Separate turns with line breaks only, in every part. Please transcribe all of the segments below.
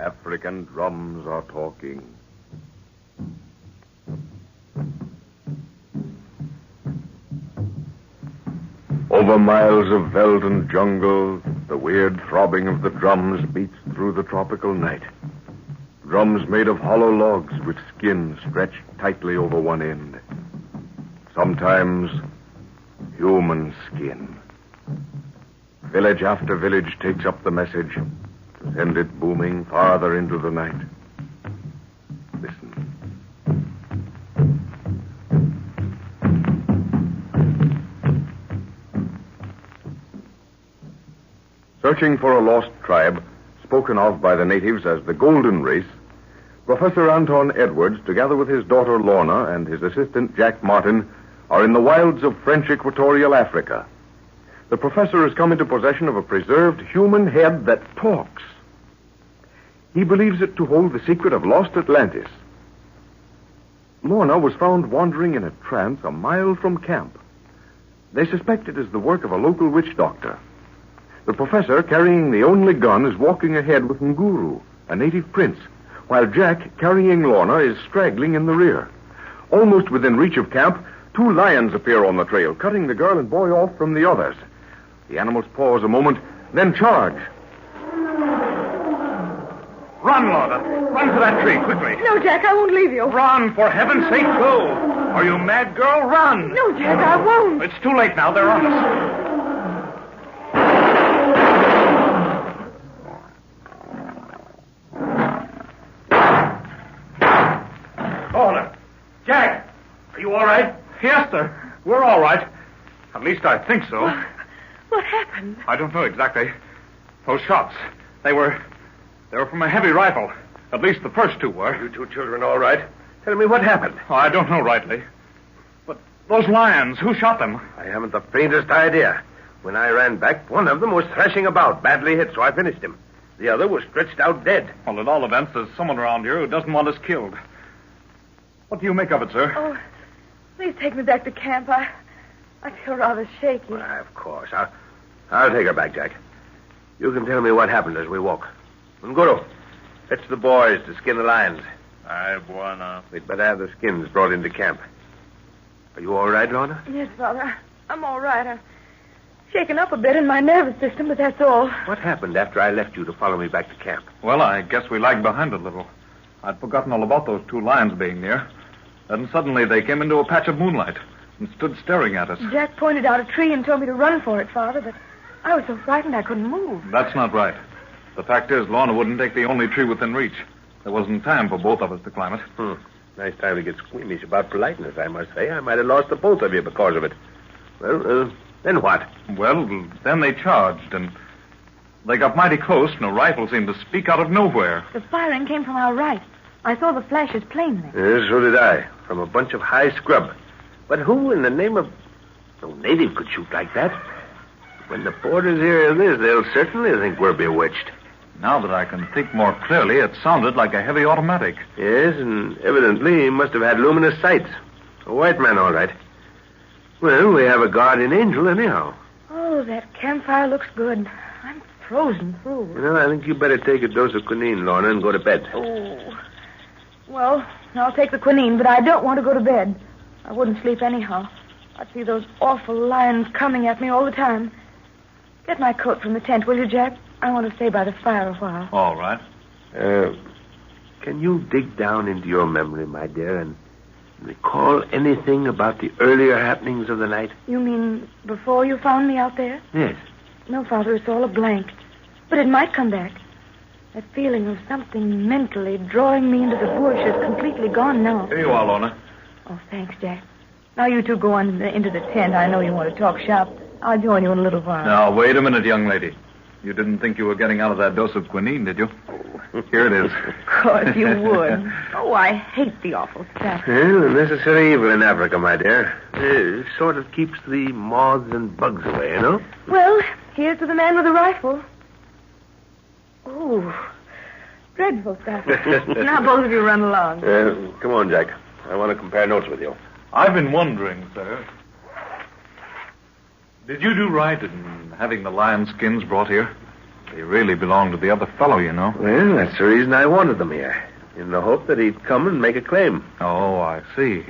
African drums are talking. Over miles of veld and jungle, the weird throbbing of the drums beats through the tropical night. Drums made of hollow logs with skin stretched tightly over one end. Sometimes human skin. Village after village takes up the message to send it booming farther into the night. Listen. Searching for a lost tribe, spoken of by the natives as the Golden Race, Professor Anton Edwards, together with his daughter Lorna and his assistant Jack Martin, are in the wilds of French Equatorial Africa. The professor has come into possession of a preserved human head that talks. He believes it to hold the secret of lost Atlantis. Lorna was found wandering in a trance a mile from camp. They suspect it is the work of a local witch doctor. The professor, carrying the only gun, is walking ahead with Nguru, a native prince, while Jack, carrying Lorna, is straggling in the rear. Almost within reach of camp, 2 lions appear on the trail, cutting the girl and boy off from the others. The animals pause a moment, then charge.
Run, Lorna. Run for that tree, quickly.
No, Jack, I won't leave you.
Run, for heaven's sake, go. Are you mad, girl? Run.
No, Jack, I won't.
It's too late now. They're on us. Lorna. Jack, are you all right? Yes, sir. We're all right. At least I think so.
What happened?
I don't know exactly. Those shots, they were from a heavy rifle. At least the first 2 were.
You 2 children all right? Tell me what happened.
Oh, I don't know rightly. But those lions, who shot them?
I haven't the faintest idea. When I ran back, one of them was thrashing about, badly hit, so I finished him. The other was stretched out dead.
Well, at all events, there's someone around here who doesn't want us killed. What do you make of it, sir?
Oh, please take me back to camp. I feel rather shaky.
Well, of course. I'll take her back, Jack. You can tell me what happened as we walk. Nguru, fetch the boys to skin the lions.
Aye, Buana.
We'd better have the skins brought into camp. Are you all right, Lorna?
Yes, Father. I'm all right. I'm shaken up a bit in my nervous system, but that's all.
What happened after I left you to follow me back to camp?
Well, I guess we lagged behind a little. I'd forgotten all about those 2 lions being near. Then suddenly they came into a patch of moonlight and stood staring at us.
Jack pointed out a tree and told me to run for it, Father, but I was so frightened I couldn't move.
That's not right. The fact is, Lorna wouldn't take the only tree within reach. There wasn't time for both of us to climb it.
Nice time to get squeamish about politeness, I must say. I might have lost the both of you because of it. Well, then what?
Well, then they charged, and they got mighty close, and a rifle seemed to speak out of nowhere.
The firing came from our right. I saw the flashes plainly.
Yes, so did I. From a bunch of high scrub. But who in the name of... No native could shoot like that. When the porters hear this, they'll certainly think we're bewitched.
Now that I can think more clearly, it sounded like a heavy automatic.
Yes, and evidently he must have had luminous sights. A white man, all right. Well, we have a guardian angel anyhow.
Oh, that campfire looks good. I'm frozen through.
You know, I think you better take a dose of quinine, Lorna, and go to bed.
Oh. Well, I'll take the quinine, but I don't want to go to bed. I wouldn't sleep anyhow. I'd see those awful lions coming at me all the time. Get my coat from the tent, will you, Jack? I want to stay by the fire a while.
All right.
Can you dig down into your memory, my dear, and recall anything about the earlier happenings of the night?
You mean before you found me out there?
Yes.
No, Father, it's all a blank. But it might come back. That feeling of something mentally drawing me into the bush is completely gone now.
Here you are, Lorna.
Oh, thanks, Jack. Now you two go on into the tent. I know you want to talk shop. I'll join you in a little while.
Now, wait a minute, young lady. You didn't think you were getting out of that dose of quinine, did you? Here it is.
Of course you would. Oh, I hate the awful stuff.
Well, a necessary evil in Africa, my dear. It sort of keeps the moths and bugs away, you know?
Well, here's to the man with the rifle. Oh, dreadful stuff. Now both of you run along.
Come on, Jack. I want to compare notes with you.
I've been wondering, sir. Did you do right in having the lion skins brought here? They really belong to the other fellow, you know.
Well, that's the reason I wanted them here. In the hope that he'd come and make a claim.
Oh, I see.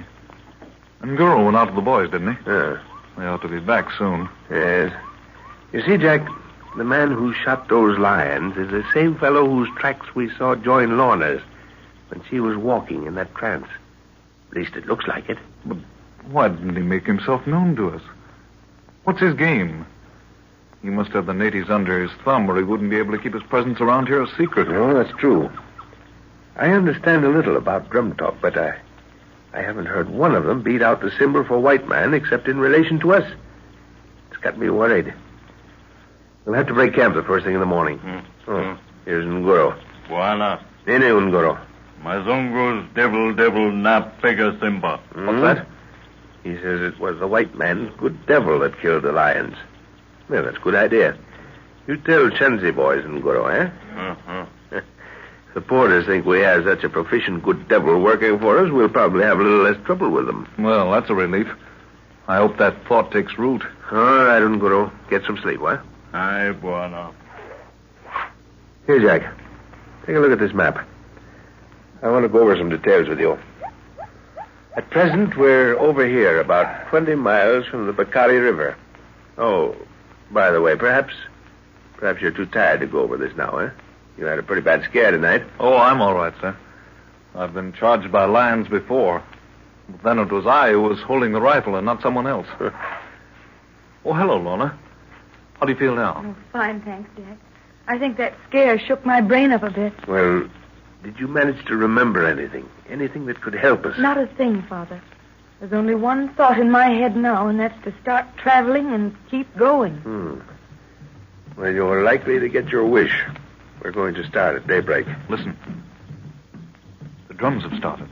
And Guru went out to the boys, didn't he?
Yeah.
They ought to be back soon.
Yes. You see, Jack, the man who shot those lions is the same fellow whose tracks we saw join Lorna's when she was walking in that trance. At least it looks like it.
But why didn't he make himself known to us? What's his game? He must have the natives under his thumb, or he wouldn't be able to keep his presence around here a secret.
No, that's true. I understand a little about drum talk, but I haven't heard one of them beat out the symbol for white man except in relation to us. It's got me worried. We'll have to break camp the first thing in the morning. Here's Nguro.
Buana.
Nene Nguro.
Mazungu's devil na pega simba.
What's that?
He says it was the white man's good devil that killed the lions. Well, that's a good idea. You tell Chenzi boys, Nguro, eh? If the porters think we have such a proficient good devil working for us, we'll probably have a little less trouble with them.
Well, that's a relief. I hope that thought takes root.
All right, Nguro. Get some sleep, what?
Aye, Buana.
Here, Jack. Take a look at this map. I want to go over some details with you. At present, we're over here, about 20 miles from the Bakari River. Oh, by the way, perhaps you're too tired to go over this now, eh? You had a pretty bad scare tonight.
Oh, I'm all right, sir. I've been charged by lions before. But then it was I who was holding the rifle and not someone else. Oh, hello, Lorna. How do you feel now?
Oh, fine, thanks, Jack. I think that scare shook my brain up a bit.
Well, did you manage to remember anything? Anything that could help us?
Not a thing, Father. There's only one thought in my head now, and that's to start traveling and keep going.
Well, you're likely to get your wish. We're going to start at daybreak.
Listen. The drums have started.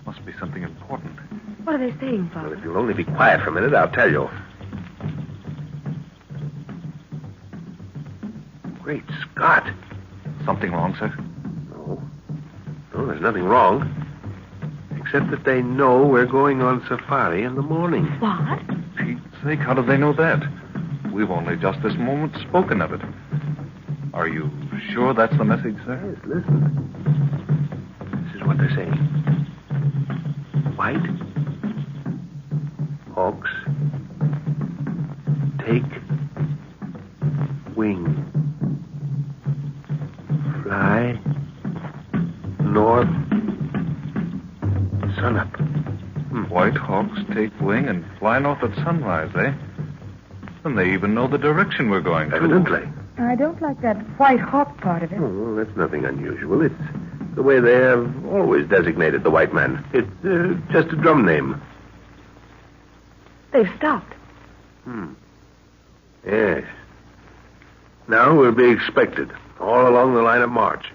Must be something important.
What are they saying,
Well,
Father?
if you'll only be quiet for a minute, I'll tell you. Great Scott.
Something wrong, sir?
No, there's nothing wrong. Except that they know we're going on safari in the morning.
What?
Pete's sake, how do they know that? We've only just this moment spoken of it. Are you sure that's the message, sir?
Yes, listen. This is what they're saying. White hawks take wing. Fly north sunup.
White hawks take wing and fly north at sunrise, eh? And they even know the direction we're going to.
Evidently.
I don't like that white hawk part of it.
Oh, well, that's nothing unusual. It's the way they have always designated the white man. It's just a drum name.
They've stopped.
Yes. Now we'll be expected, all along the line of march.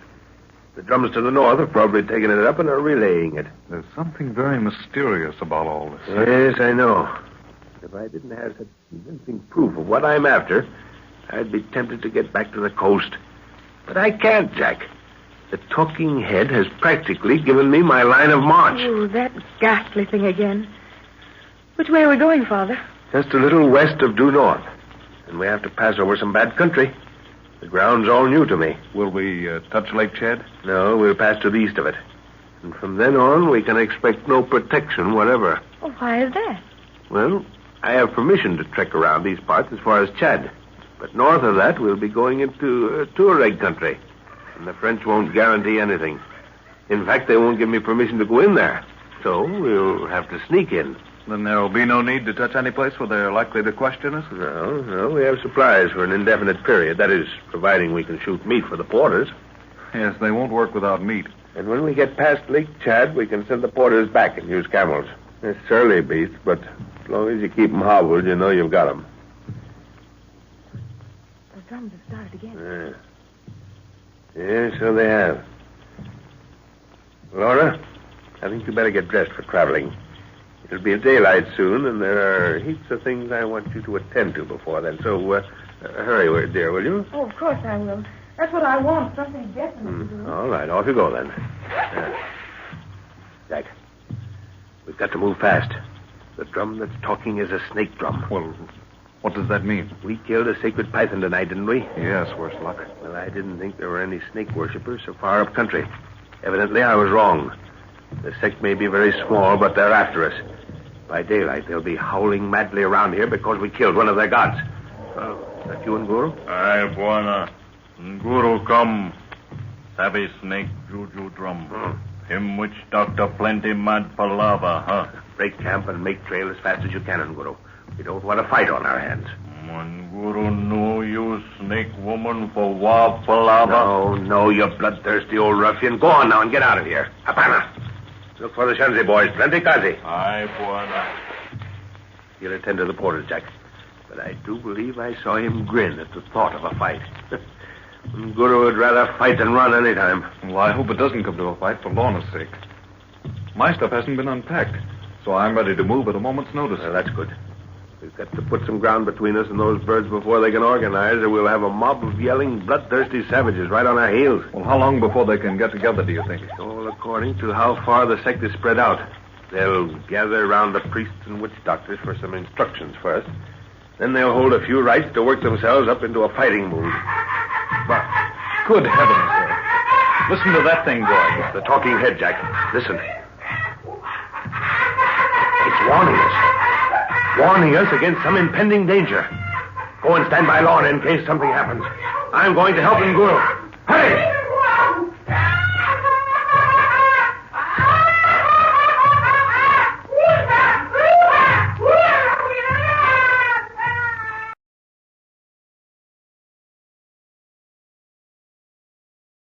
The drums to the north have probably taken it up and are relaying it.
There's something very mysterious about all this, sir.
Yes, I know. If I didn't have such convincing proof of what I'm after, I'd be tempted to get back to the coast. But I can't, Jack. The talking head has practically given me my line of march.
Oh, that ghastly thing again. Which way are we going, Father?
Just a little west of due north. And we have to pass over some bad country. The ground's all new to me.
Will we touch Lake Chad?
No, we'll pass to the east of it. And from then on, we can expect no protection whatever.
Oh, why is that?
Well, I have permission to trek around these parts as far as Chad. But north of that, we'll be going into Tuareg country. And the French won't guarantee anything. In fact, they won't give me permission to go in there. So we'll have to sneak in.
Then there will be no need to touch any place where they're likely to question us?
No, we have supplies for an indefinite period. That is, providing we can shoot meat for the porters.
Yes, they won't work without meat.
And when we get past Lake Chad, we can send the porters back and use camels. They're surly beasts, but as long as you keep them hobbled, you know you've got them.
The drums have started again.
Yeah, so they have. Laura, I think you better get dressed for traveling. It'll be daylight soon, and there are heaps of things I want you to attend to before then. So, hurry, dear, will you?
Oh, of course I will. That's what I want, something definite to do.
All right, off you go then. Jack, we've got to move fast. The drum that's talking is a snake drum.
Well, What does that mean?
We killed a sacred python tonight, didn't we?
Yes, worse luck.
Well, I didn't think there were any snake worshippers so far up country. Evidently, I was wrong. The sect may be very small, but they're after us. By daylight, they'll be howling madly around here because we killed one of their gods. Oh, is that you and Guru?
Aye, Buana. Guru come. Savvy snake juju drum. Him witch doctor plenty mad palava, huh?
Break camp and make trail as fast as you can, Guru. We don't want a fight on our hands.
When Guru knew you snake woman for wa palava.
No, you bloodthirsty old ruffian. Go on now and get out of here. Hapana. Look for the Shenzi boys. Plenty kazi.
Aye, Buana.
He'll attend to the porters, Jack. But I do believe I saw him grin at the thought of a fight. Guru would rather fight than run any time.
Well, I hope it doesn't come to a fight for Lorna's sake. My stuff hasn't been unpacked, so I'm ready to move at a moment's notice.
Well, that's good. We've got to put some ground between us and those birds before they can organize, or we'll have a mob of yelling, bloodthirsty savages right on our heels.
Well, how long before they can get together, do you think?
All according to how far the sect is spread out. They'll gather around the priests and witch doctors for some instructions first. Then they'll hold a few rites to work themselves up into a fighting mood.
But, good heavens, sir. Listen to that thing, boy.
It's the talking head, Jack. Listen. It's warning us. Warning us against some impending danger. Go and stand by Lorna in case something happens. I'm going to help him, Guru. Hurry!